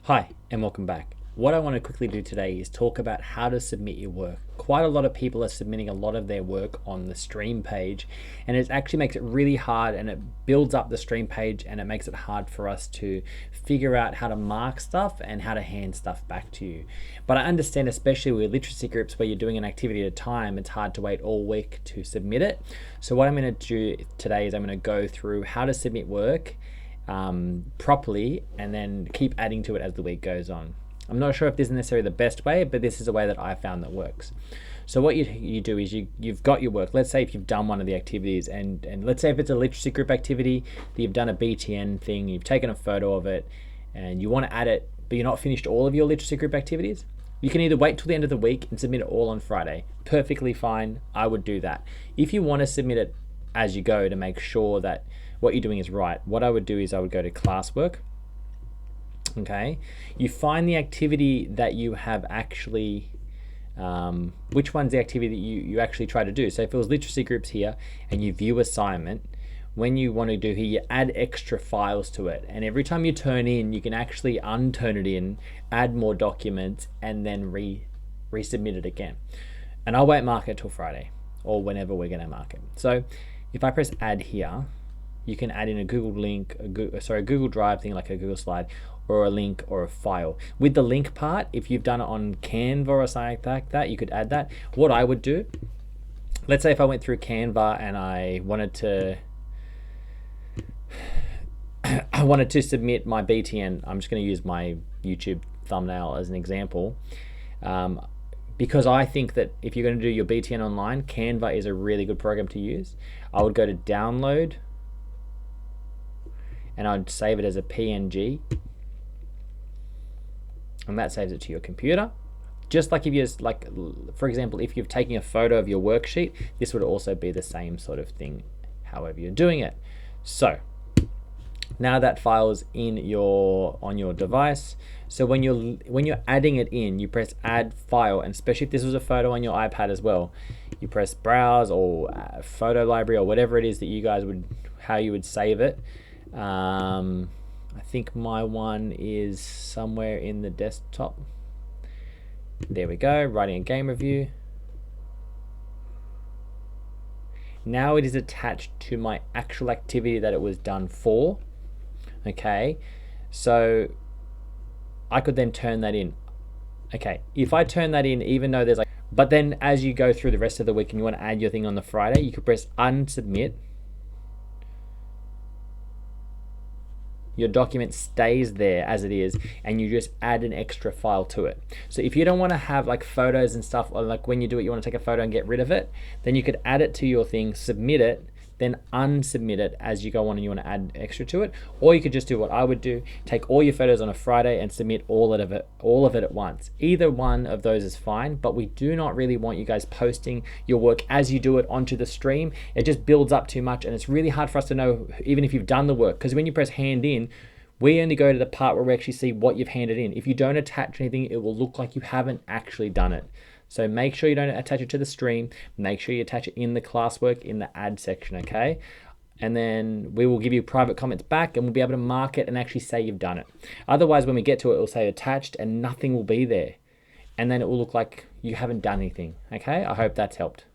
Hi, and welcome back. What I want to quickly do today is talk about how to submit your work. Quite a lot of people are submitting a lot of their work on the stream page, and it actually makes it really hard, and it builds up the stream page, and it makes it hard for us to figure out how to mark stuff and how to hand stuff back to you. But I understand, especially with literacy groups where you're doing an activity at a time, it's hard to wait all week to submit it. So what I'm going to do today is I'm going to go through how to submit work properly, and then keep adding to it as the week goes on. I'm not sure if this is necessarily the best way, but this is a way that I found that works. So what you do is you've got your work. Let's say if you've done one of the activities, and let's say if it's a literacy group activity, that you've done a BTN thing, you've taken a photo of it, and you want to add it, but you're not finished all of your literacy group activities, you can either wait till the end of the week and submit it all on Friday. Perfectly fine. I would do that. If you want to submit it as you go to make sure that what you're doing is right, what I would do is I would go to classwork. Okay, you find the activity that you have actually, which one's the activity that you actually try to do. So if it was literacy groups here and you view assignment, when you want to do here, you add extra files to it. And every time you turn in, you can actually unturn it in, add more documents, and then resubmit it again. And I won't mark it till Friday or whenever we're going to mark it. So if I press add here, you can add in a Google link, a Google Drive thing like a Google Slide, or a link or a file. With the link part, if you've done it on Canva or something like that, you could add that. What I would do, let's say if I went through Canva and I wanted to submit my BTN. I'm just going to use my YouTube thumbnail as an example. Because I think that if you're going to do your BTN online, Canva is a really good program to use. I would go to download, and I'd save it as a PNG, and that saves it to your computer. Just like if you're, like, for example, if you're taking a photo of your worksheet, this would also be the same sort of thing, however you're doing it. So now that file is on your device. So when you're adding it in, you press add file, and especially if this was a photo on your iPad as well, you press browse or photo library or whatever it is that you guys how you would save it. I think my one is somewhere in the desktop. There we go, writing a game review. Now it is attached to my actual activity that it was done for. Okay, so I could then turn that in. Okay, if I turn that in, even though there's but then as you go through the rest of the week and you want to add your thing on the Friday, you could press unsubmit. Your document stays there as it is, and you just add an extra file to it. So if you don't want to have like photos and stuff, or like when you do it, you want to take a photo and get rid of it, then you could add it to your thing, submit it, then unsubmit it as you go on and you want to add extra to it. Or you could just do what I would do, take all your photos on a Friday and submit all of it at once. Either one of those is fine, but we do not really want you guys posting your work as you do it onto the stream. It just builds up too much, and it's really hard for us to know even if you've done the work, because when you press hand in, we only go to the part where we actually see what you've handed in. If you don't attach anything, it will look like you haven't actually done it. So make sure you don't attach it to the stream. Make sure you attach it in the classwork in the add section, okay? And then we will give you private comments back, and we'll be able to mark it and actually say you've done it. Otherwise, when we get to it, it'll say attached and nothing will be there. And then it will look like you haven't done anything, okay? I hope that's helped.